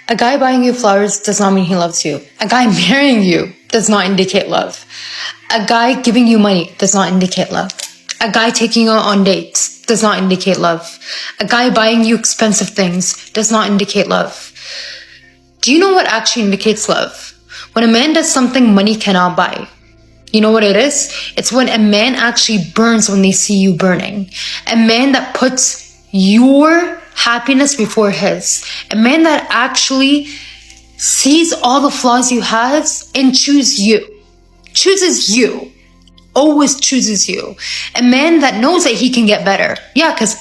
A guy buying you flowers does not mean he loves you. A guy marrying you does not indicate love. A guy giving you money does not indicate love. A guy taking you on dates does not indicate love. A guy buying you expensive things does not indicate love. Do you know what actually indicates love? When a man does something money cannot buy. You know what it is? It's when a man actually burns when they see you burning. A man that puts your happiness before his. A man that actually sees all the flaws you have and chooses you. Always chooses you. A man that knows that he can get better. Yeah, because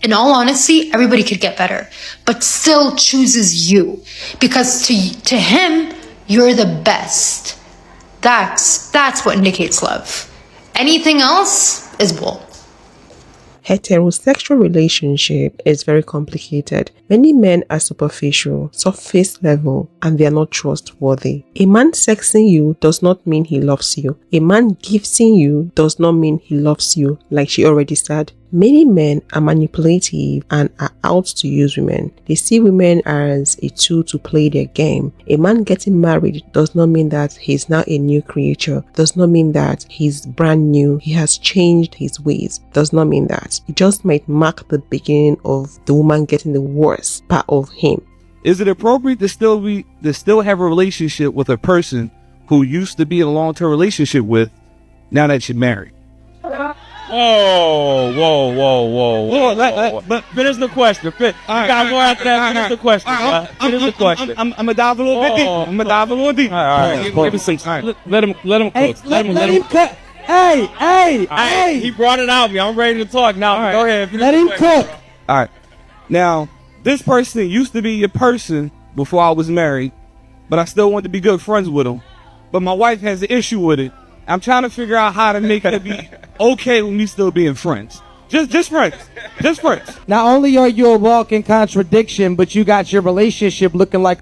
in all honesty, everybody could get better, but still chooses you because to him, you're the best. That's what indicates love. Anything else is bull. Heterosexual relationship is very complicated. Many men are superficial, surface level, and they are not trustworthy. A man sexing you does not mean he loves you. A man gifting you does not mean he loves you, like she already said. Many men are manipulative and are out to use women. They see women as a tool to play their game. A man getting married does not mean that he's now a new creature. Does not mean that he's brand new. He has changed his ways. Does not mean that. It just might mark the beginning of the woman getting the worst part of him. Is it appropriate to still have a relationship with a person who used to be in a long-term relationship with, now that you're married? Whoa. But finish the question. Finish the question. Finish the question. I'm gonna dive a little bit deep. I'm gonna dive a little deep. All right. Let him cook. Let him cook. Hey. He brought it out. I'm ready to talk now. Right. Go ahead. Let him cook. All right. Now, this person used to be your person before I was married, but I still wanted to be good friends with him. But my wife has an issue with it. I'm trying to figure out how to make it be okay with me still being friends. Just friends. Just friends. Not only are you a walking contradiction, but you got your relationship looking like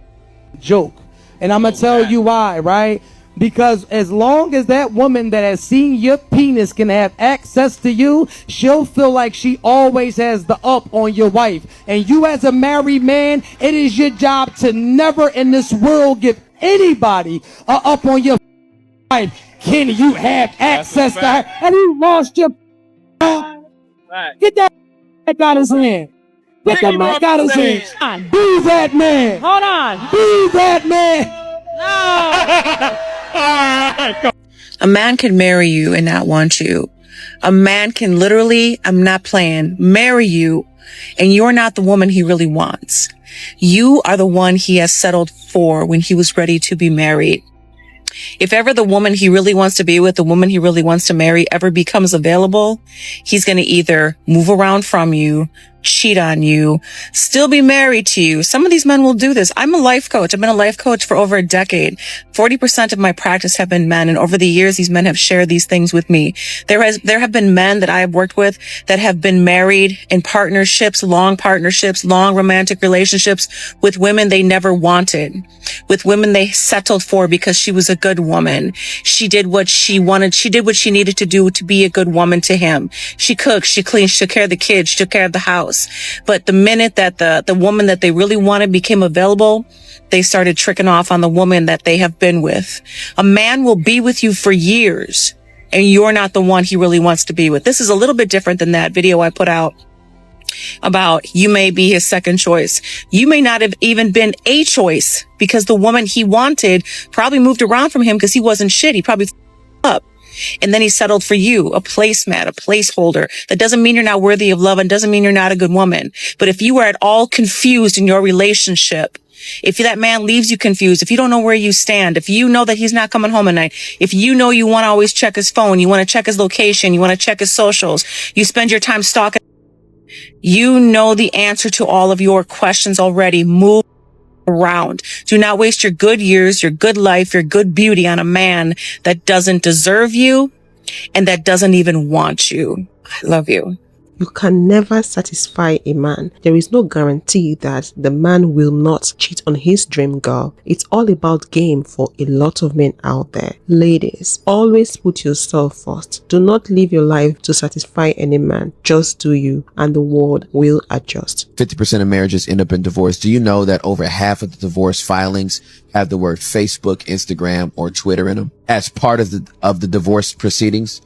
a joke. And I'm going to tell you why, right? Because as long as that woman that has seen your penis can have access to you, she'll feel like she always has the up on your wife. And you as a married man, it is your job to never in this world give anybody a up on your wife. Can you have access to her? Have you lost your... Get that out of his hand. Get that mic out of his hand. Be that man. Hold on. Be that man. No. A man can marry you and not want you. A man can literally, I'm not playing, marry you and you're not the woman he really wants. You are the one he has settled for when he was ready to be married. If ever the woman he really wants to be with, the woman he really wants to marry ever becomes available, he's going to either move around from you, cheat on you, still be married to you. Some of these men will do this. I'm a life coach. I've been a life coach for over a decade. 40% of my practice have been men. And over the years, these men have shared these things with me. There have been men that I have worked with that have been married in partnerships, long romantic relationships with women they never wanted, with women they settled for because she was a good woman. She did what she wanted. She did what she needed to do to be a good woman to him. She cooked, she cleaned, she took care of the kids, she took care of the house. But the minute that the woman that they really wanted became available, they started tricking off on the woman that they have been with. A man will be with you for years and you're not the one he really wants to be with. This is a little bit different than that video I put out about you may be his second choice. You may not have even been a choice because the woman he wanted probably moved around from him because he wasn't shit. He probably up. And then he settled for you, a placemat, a placeholder. That doesn't mean you're not worthy of love and doesn't mean you're not a good woman. But if you are at all confused in your relationship, if that man leaves you confused, if you don't know where you stand, if you know that he's not coming home at night, if you know you want to always check his phone, you want to check his location, you want to check his socials, you spend your time stalking, you know the answer to all of your questions already. Move around. Do not waste your good years, your good life, your good beauty on a man that doesn't deserve you and that doesn't even want you. I love you. You can never satisfy a man. There is no guarantee that the man will not cheat on his dream girl. It's all about game for a lot of men out there. Ladies, always put yourself first. Do not live your life to satisfy any man. Just do you, and the world will adjust. 50% of marriages end up in divorce. Do you know that over half of the divorce filings have the word Facebook, Instagram, or Twitter in them as part of the divorce proceedings?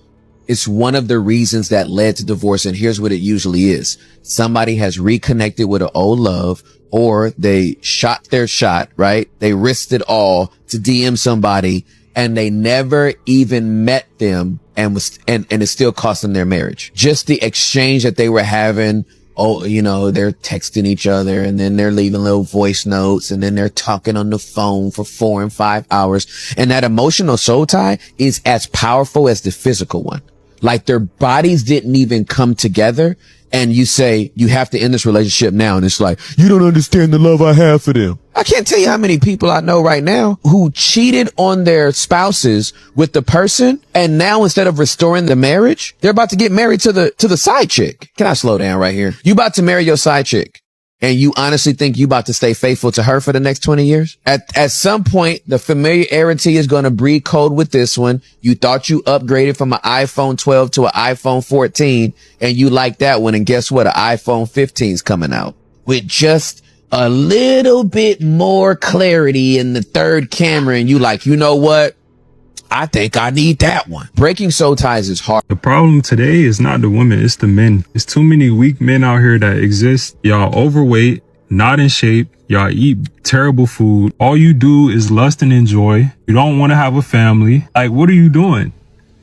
It's one of the reasons that led to divorce. And here's what it usually is. Somebody has reconnected with an old love, or they shot their shot, right? They risked it all to DM somebody, and they never even met them, and it still cost them their marriage. Just the exchange that they were having. Oh, you know, they're texting each other, and then they're leaving little voice notes, and then they're talking on the phone for 4 and 5 hours. And that emotional soul tie is as powerful as the physical one. Like, their bodies didn't even come together, and you say, you have to end this relationship now. And it's like, you don't understand the love I have for them. I can't tell you how many people I know right now who cheated on their spouses with the person, and now instead of restoring the marriage, they're about to get married to the side chick. Can I slow down right here? You about to marry your side chick, and you honestly think you about to stay faithful to her for the next 20 years? At some point, the familiarity is going to breed code with this one. You thought you upgraded from an iPhone 12 to an iPhone 14, and you like that one. And guess what? An iPhone 15 is coming out with just a little bit more clarity in the third camera. And you like, you know what? I think I need that one. Breaking soul ties is hard. The problem today is not the women, it's the men. There's too many weak men out here that exist. Y'all overweight, not in shape. Y'all eat terrible food. All you do is lust and enjoy. You don't want to have a family. Like, what are you doing?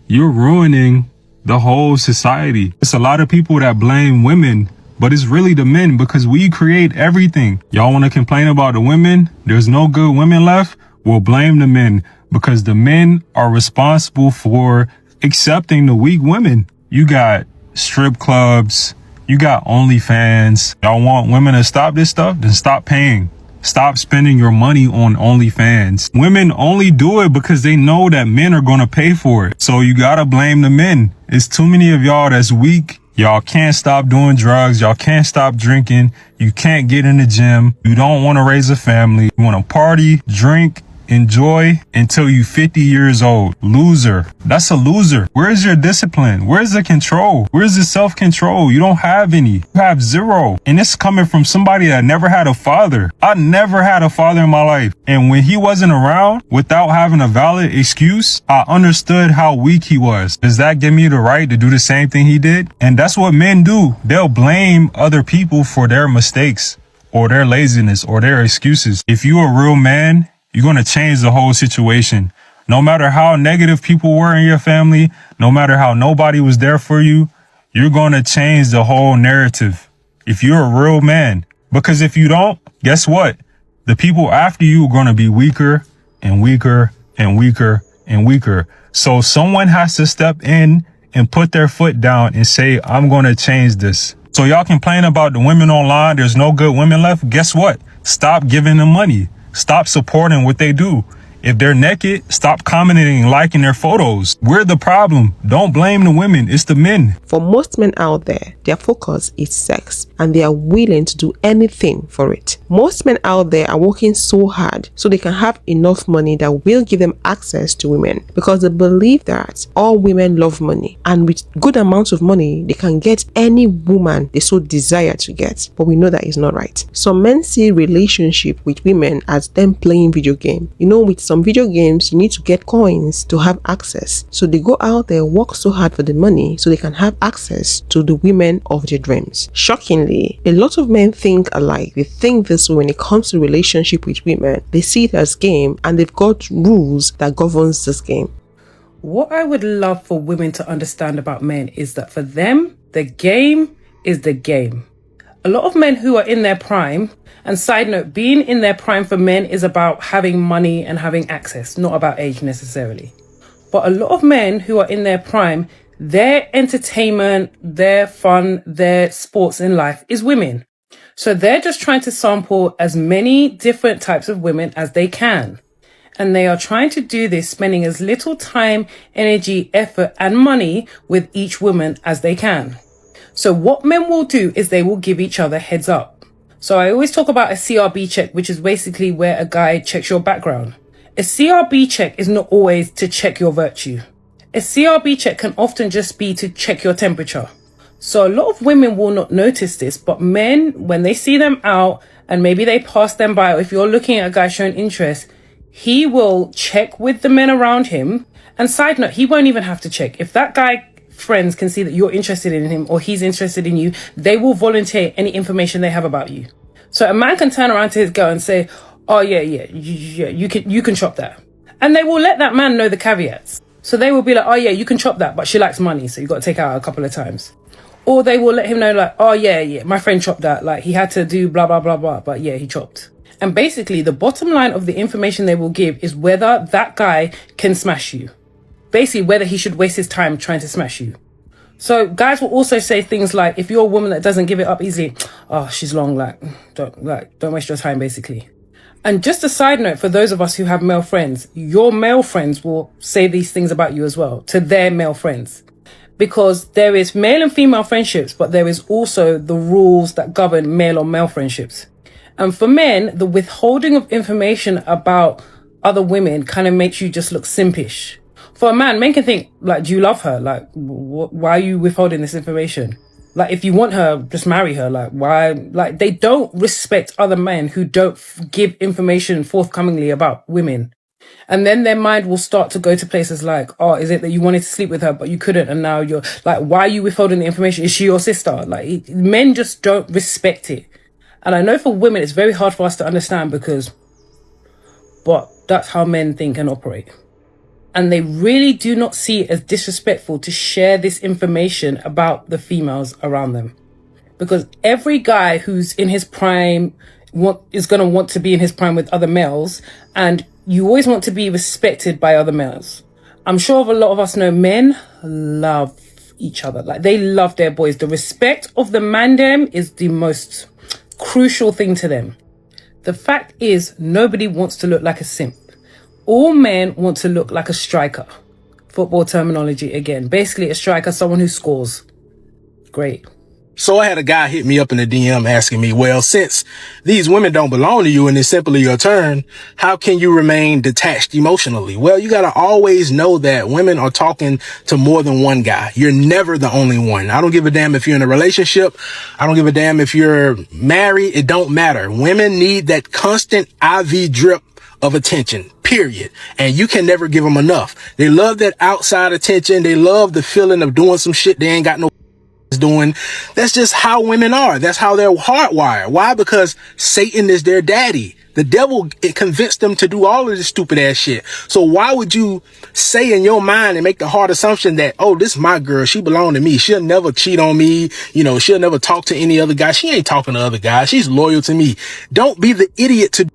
You're ruining the whole society. It's a lot of people that blame women, but it's really the men, because we create everything. Y'all want to complain about the women? There's no good women left? We'll blame the men, because the men are responsible for accepting the weak women. You got strip clubs, you got OnlyFans. Y'all want women to stop this stuff? Then stop paying. Stop spending your money on OnlyFans. Women only do it because they know that men are going to pay for it. So you gotta blame the men. It's too many of y'all that's weak. Y'all can't stop doing drugs. Y'all can't stop drinking. You can't get in the gym. You don't want to raise a family. You want to party, drink, enjoy until you 50 years old. Loser. That's a loser. Where's your discipline? Where's the control? Where's the self-control? You don't have any. You have zero. And it's coming from somebody that never had a father. I never had a father in my life. And when he wasn't around, without having a valid excuse, I understood how weak he was. Does that give me the right to do the same thing he did? And that's what men do. They'll blame other people for their mistakes or their laziness or their excuses. If you're a real man, you're going to change the whole situation. No matter how negative people were in your family, no matter how nobody was there for you, you're going to change the whole narrative if you're a real man. Because if you don't, guess what? The people after you are going to be weaker and weaker and weaker and weaker. So someone has to step in and put their foot down and say, I'm going to change this. So y'all complain about the women online. There's no good women left. Guess what? Stop giving them money. Stop supporting what they do. If they're naked, stop commenting and liking their photos. We're the problem. Don't blame the women. It's the men. For most men out there, their focus is sex, and they are willing to do anything for it. Most men out there are working so hard so they can have enough money that will give them access to women, because they believe that all women love money, and with good amounts of money, they can get any woman they so desire to get. But we know that is not right. Some men see relationship with women as them playing video game. With some video games, you need to get coins to have access. So they go out there, work so hard for the money so they can have access to the women of their dreams. Shockingly, a lot of men think alike. They think this way when it comes to relationship with women. They see it as game, and they've got rules that governs this game. What I would love for women to understand about men is that for them, the game is the game. A lot of men who are in their prime, and side note, being in their prime for men is about having money and having access, not about age necessarily. But a lot of men who are in their prime, their entertainment, their fun, their sports in life is women. So they're just trying to sample as many different types of women as they can. And they are trying to do this, spending as little time, energy, effort, and money with each woman as they can. So what men will do is they will give each other heads up. So I always talk about a CRB check, which is basically where a guy checks your background. A CRB check is not always to check your virtue. A CRB check can often just be to check your temperature. So a lot of women will not notice this, but men, when they see them out and maybe they pass them by, or if you're looking at a guy showing interest, he will check with the men around him. And side note, he won't even have to check. If that guy friends can see that you're interested in him or he's interested in you, they will volunteer any information they have about you. So a man can turn around to his girl and say, oh yeah, you can chop that. And they will let that man know the caveats. So they will be like, oh yeah, you can chop that, but she likes money, so you got to take her out a couple of times. Or they will let him know like, oh yeah, my friend chopped that. Like he had to do blah, blah, blah, blah, but yeah, he chopped. And basically the bottom line of the information they will give is whether that guy can smash you. Basically whether he should waste his time trying to smash you. So guys will also say things like, if you're a woman that doesn't give it up easily, oh, she's long, don't waste your time basically. And just a side note for those of us who have male friends, your male friends will say these things about you as well to their male friends. Because there is male and female friendships, but there is also the rules that govern male on male friendships. And for men, the withholding of information about other women kind of makes you just look simpish. For a man, men can think, like, do you love her? Like, why are you withholding this information? Like, if you want her, just marry her. Like, why? Like, they don't respect other men who don't give information forthcomingly about women. And then their mind will start to go to places like, oh, is it that you wanted to sleep with her, but you couldn't? And now you're like, why are you withholding the information? Is she your sister? Like, men just don't respect it. And I know for women, it's very hard for us to understand but that's how men think and operate. And they really do not see it as disrespectful to share this information about the females around them. Because every guy who's in his prime is going to want to be in his prime with other males. And you always want to be respected by other males. I'm sure a lot of us know men love each other. Like, they love their boys. The respect of the mandem is the most crucial thing to them. The fact is, nobody wants to look like a simp. All men want to look like a striker. Football terminology again. Basically, a striker, someone who scores. Great. So I had a guy hit me up in the DM asking me, well, since these women don't belong to you and it's simply your turn, how can you remain detached emotionally? Well, you got to always know that women are talking to more than one guy. You're never the only one. I don't give a damn if you're in a relationship. I don't give a damn if you're married. It don't matter. Women need that constant IV drip of attention, period. And you can never give them enough. They love that outside attention. They love the feeling of doing some shit they ain't got no doing. That's just how women are. That's how they're hardwired. Why? Because Satan is their daddy. The devil, it convinced them to do all of this stupid ass shit. So why would you say in your mind and make the hard assumption that, oh, this is my girl, she belong to me, she'll never cheat on me, she'll never talk to any other guy, she ain't talking to other guys, she's loyal to me. Don't be the idiot to.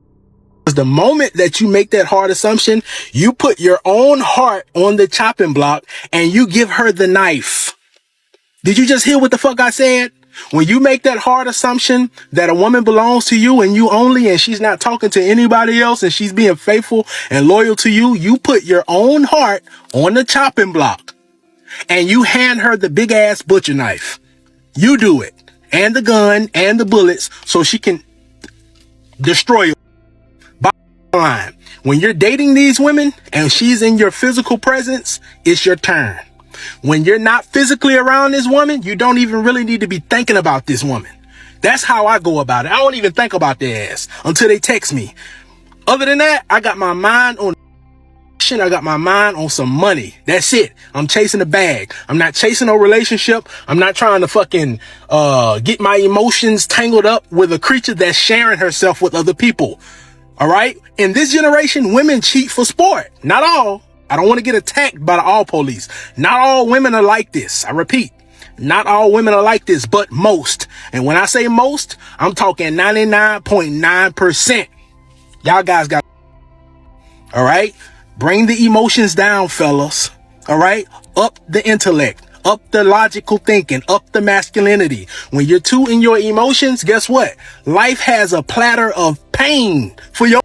Because the moment that you make that hard assumption, you put your own heart on the chopping block and you give her the knife. Did you just hear what the fuck I said? When you make that hard assumption that a woman belongs to you and you only, and she's not talking to anybody else and she's being faithful and loyal to you, you put your own heart on the chopping block and you hand her the big ass butcher knife. You do it, and the gun and the bullets, so she can destroy you. Bottom line, when you're dating these women and she's in your physical presence, it's your turn. When you're not physically around this woman, you don't even really need to be thinking about this woman. That's how I go about it. I don't even think about their ass until they text me. Other than that, I got my mind on shit. I got my mind on some money. That's it. I'm chasing the bag. I'm not chasing no relationship. I'm not trying to fucking get my emotions tangled up with a creature that's sharing herself with other people. All right? In this generation, women cheat for sport. Not all. I don't want to get attacked by the all police. Not all women are like this. I repeat, not all women are like this, but most. And when I say most, I'm talking 99.9%. Y'all guys got, all right? Bring the emotions down, fellas. All right? Up the intellect, up the logical thinking, up the masculinity. When you're too in your emotions, guess what? Life has a platter of pain for your.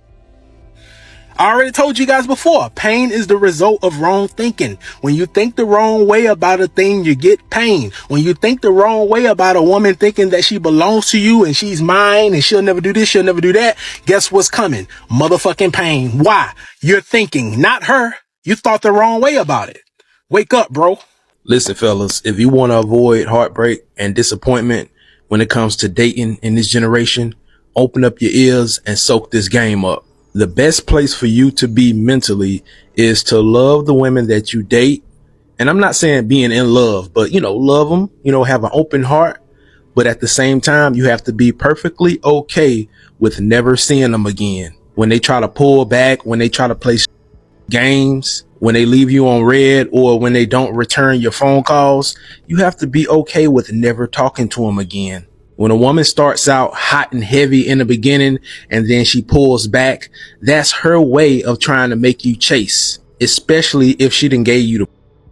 I already told you guys before, pain is the result of wrong thinking. When you think the wrong way about a thing, you get pain. When you think the wrong way about a woman thinking that she belongs to you and she's mine and she'll never do this, she'll never do that, guess what's coming? Motherfucking pain. Why? You're thinking, not her. You thought the wrong way about it. Wake up, bro. Listen, fellas, if you want to avoid heartbreak and disappointment when it comes to dating in this generation, open up your ears and soak this game up. The best place for you to be mentally is to love the women that you date. And I'm not saying being in love, but, love them, have an open heart. But at the same time, you have to be perfectly okay with never seeing them again. When they try to pull back, when they try to play games, when they leave you on red, or when they don't return your phone calls, you have to be okay with never talking to them again. When a woman starts out hot and heavy in the beginning and then she pulls back, that's her way of trying to make you chase, especially if she done gave you the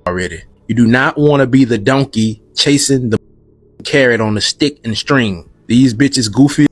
already. You do not want to be the donkey chasing the carrot on the stick and string. These bitches goofy.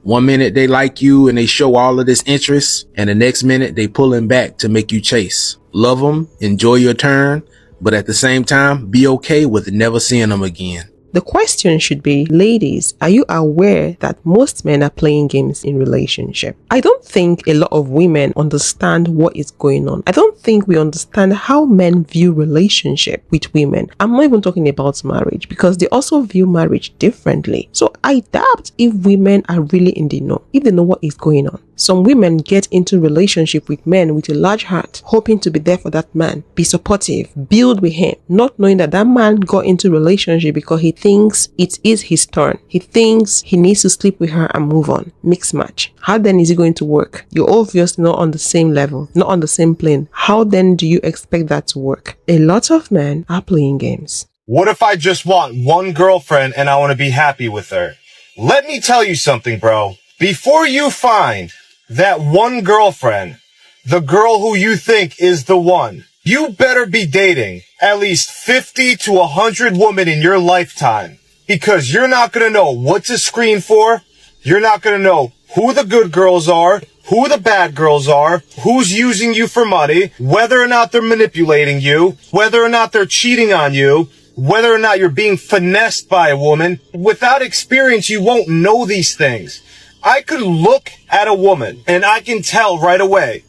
One minute they like you and they show all of this interest, and the next minute they pulling back to make you chase. Love them, enjoy your turn, but at the same time, be okay with never seeing them again. The question should be, ladies, are you aware that most men are playing games in relationship? I don't think a lot of women understand what is going on. I don't think we understand how men view relationship with women. I'm not even talking about marriage, because they also view marriage differently. So I doubt if women are really in the know, if they know what is going on. Some women get into relationship with men with a large heart, hoping to be there for that man, be supportive, build with him, not knowing that that man got into relationship because he thinks it is his turn. He thinks he needs to sleep with her and move on. Mixed match. How then is it going to work? You're obviously not on the same level, not on the same plane. How then do you expect that to work? A lot of men are playing games. What if I just want one girlfriend and I want to be happy with her? Let me tell you something, bro. Before you find that one girlfriend, the girl who you think is the one, you better be dating at least 50 to 100 women in your lifetime, because you're not going to know what to screen for. You're not going to know who the good girls are, who the bad girls are, who's using you for money, whether or not they're manipulating you, whether or not they're cheating on you, whether or not you're being finessed by a woman. Without experience, you won't know these things. I could look at a woman and I can tell right away,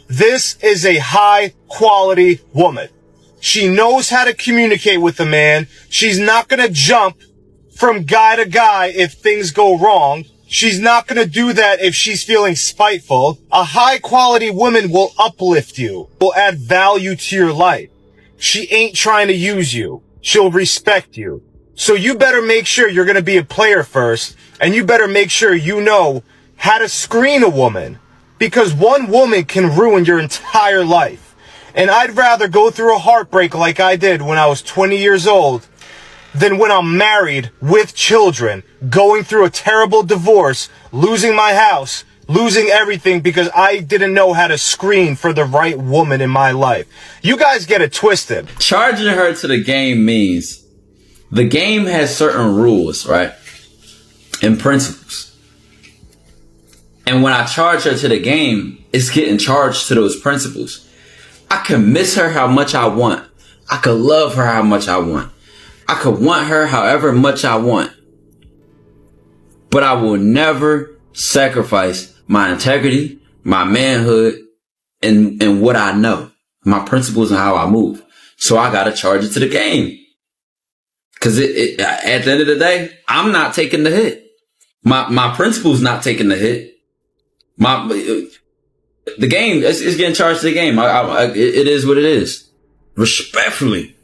this is a high quality woman. She knows how to communicate with a man. She's not going to jump from guy to guy if things go wrong. She's not going to do that if she's feeling spiteful. A high quality woman will uplift you, will add value to your life. She ain't trying to use you. She'll respect you. So you better make sure you're going to be a player first, and you better make sure you know how to screen a woman, because one woman can ruin your entire life. And I'd rather go through a heartbreak like I did when I was 20 years old than when I'm married with children, going through a terrible divorce, losing my house, losing everything because I didn't know how to screen for the right woman in my life. You guys get it twisted. Charging her to the game means the game has certain rules, right? And principles. And when I charge her to the game, it's getting charged to those principles. I can miss her how much I want. I could love her how much I want. I could want her however much I want. But I will never sacrifice my integrity, my manhood, and what I know. My principles and how I move. So I gotta charge it to the game. Cause at the end of the day, I'm not taking the hit. My principle's not taking the hit. The game, it's getting charged to the game. It is what it is. Respectfully.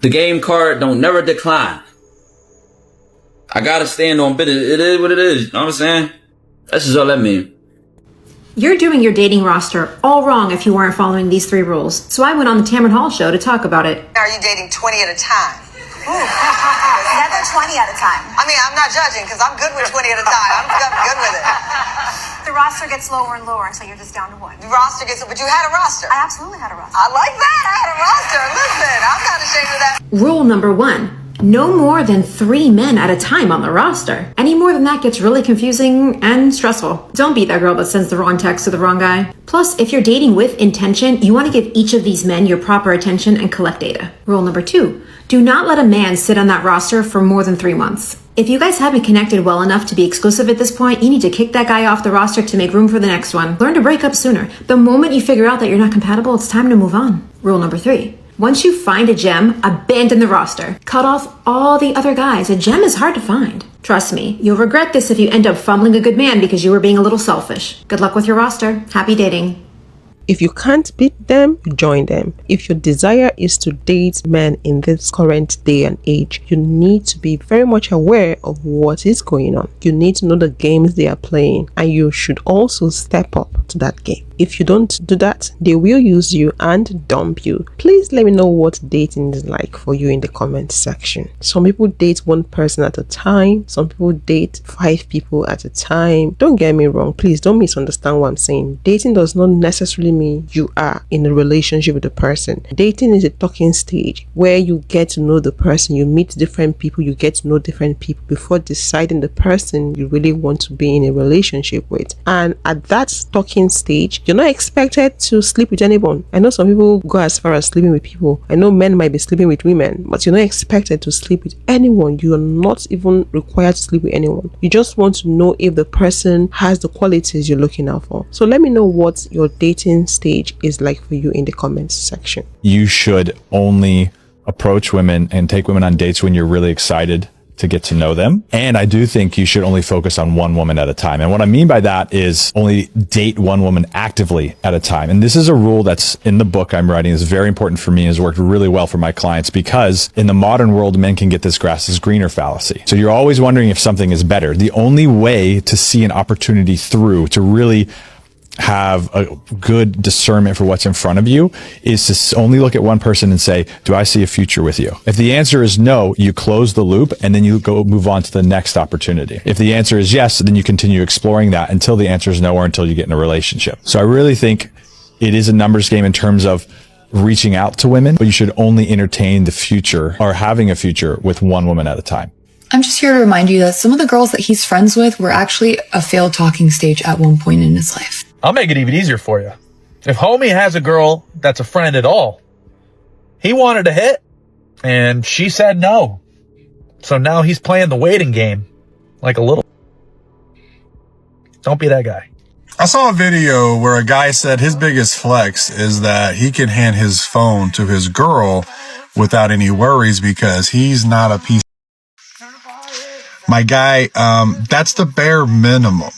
The game card don't never decline. I gotta stand on business. It is what it is. You know what I'm saying? That's just all that means. You're doing your dating roster all wrong if you weren't following these 3 rules. So I went on the Tamron Hall show to talk about it. Are you dating 20 at a time? Never 20 at a time. I mean, I'm not judging because I'm good with 20 at a time. I'm good with it. The roster gets lower and lower until you're just down to 1. The roster gets, but you had a roster. I absolutely had a roster. I like that. I had a roster. Listen, I'm not ashamed of that. Rule number 1. No more than 3 men at a time on the roster. Any more than that gets really confusing and stressful. Don't be that girl that sends the wrong text to the wrong guy. Plus, if you're dating with intention, you want to give each of these men your proper attention and collect data. Rule number 2. Do not let a man sit on that roster for more than 3 months. If you guys haven't connected well enough to be exclusive at this point, you need to kick that guy off the roster to make room for the next one. Learn to break up sooner. The moment you figure out that you're not compatible, it's time to move on. Rule number 3. Once you find a gem, abandon the roster. Cut off all the other guys. A gem is hard to find. Trust me, you'll regret this if you end up fumbling a good man because you were being a little selfish. Good luck with your roster. Happy dating. If you can't beat them, join them. If your desire is to date men in this current day and age, you need to be very much aware of what is going on. You need to know the games they are playing, and you should also step up to that game. If you don't do that, they will use you and dump you. Please let me know what dating is like for you in the comment section. Some people date one person at a time. Some people date 5 people at a time. Don't get me wrong. Please don't misunderstand what I'm saying. Dating does not necessarily mean you are in a relationship with the person. Dating is a talking stage where you get to know the person. You meet different people. You get to know different people before deciding the person you really want to be in a relationship with. And at that talking stage, you're not expected to sleep with anyone. I know some people go as far as sleeping with people. I know men might be sleeping with women, but you're not expected to sleep with anyone. You are not even required to sleep with anyone. You just want to know if the person has the qualities you're looking out for. So let me know what your dating stage is like for you in the comments section. You should only approach women and take women on dates when you're really excited to get to know them. And I do think you should only focus on one woman at a time. And what I mean by that is only date one woman actively at a time. And this is a rule that's in the book I'm writing. It's very important for me and has worked really well for my clients, because in the modern world, men can get this grass is greener fallacy. So you're always wondering if something is better. The only way to see an opportunity through, to really have a good discernment for what's in front of you, is to only look at one person and say, do I see a future with you? If the answer is no, you close the loop and then you go move on to the next opportunity. If the answer is yes, then you continue exploring that until the answer is no, or until you get in a relationship. So I really think it is a numbers game in terms of reaching out to women, but you should only entertain the future or having a future with one woman at a time. I'm just here to remind you that some of the girls that he's friends with were actually a failed talking stage at one point in his life. I'll make it even easier for you. If homie has a girl that's a friend at all, he wanted to hit and she said no. So now he's playing the waiting game like a little. Don't be that guy. I saw a video where a guy said his biggest flex is that he can hand his phone to his girl without any worries because he's not a piece. My guy, that's the bare minimum.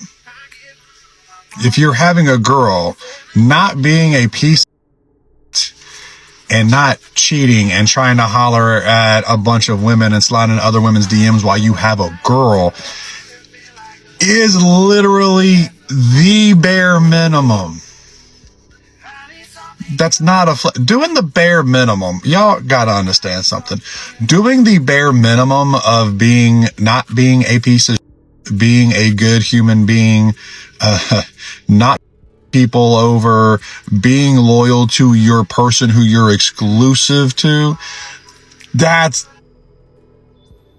If you're having a girl, not being a piece and not cheating and trying to holler at a bunch of women and sliding in other women's DMs while you have a girl is literally the bare minimum. That's not doing the bare minimum. Y'all gotta understand something. Doing the bare minimum of not being a piece of, being a good human being, not people over, being loyal to your person who you're exclusive to, that's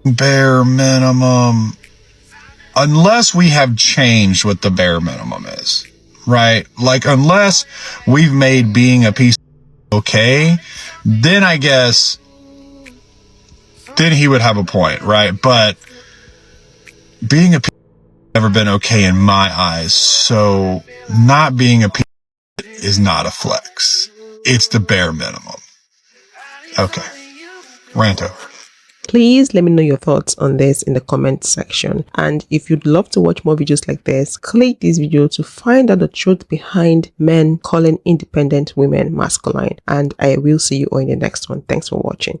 bare minimum. Unless we have changed what the bare minimum is, right? Like, unless we've made being a piece okay, then I guess, then he would have a point, right? But being a piece never been okay in my eyes. So not being a piece is not a flex. It's the bare minimum. Okay. Rant over. Please let me know your thoughts on this in the comment section. And if you'd love to watch more videos like this, click this video to find out the truth behind men calling independent women masculine. And I will see you all in the next one. Thanks for watching.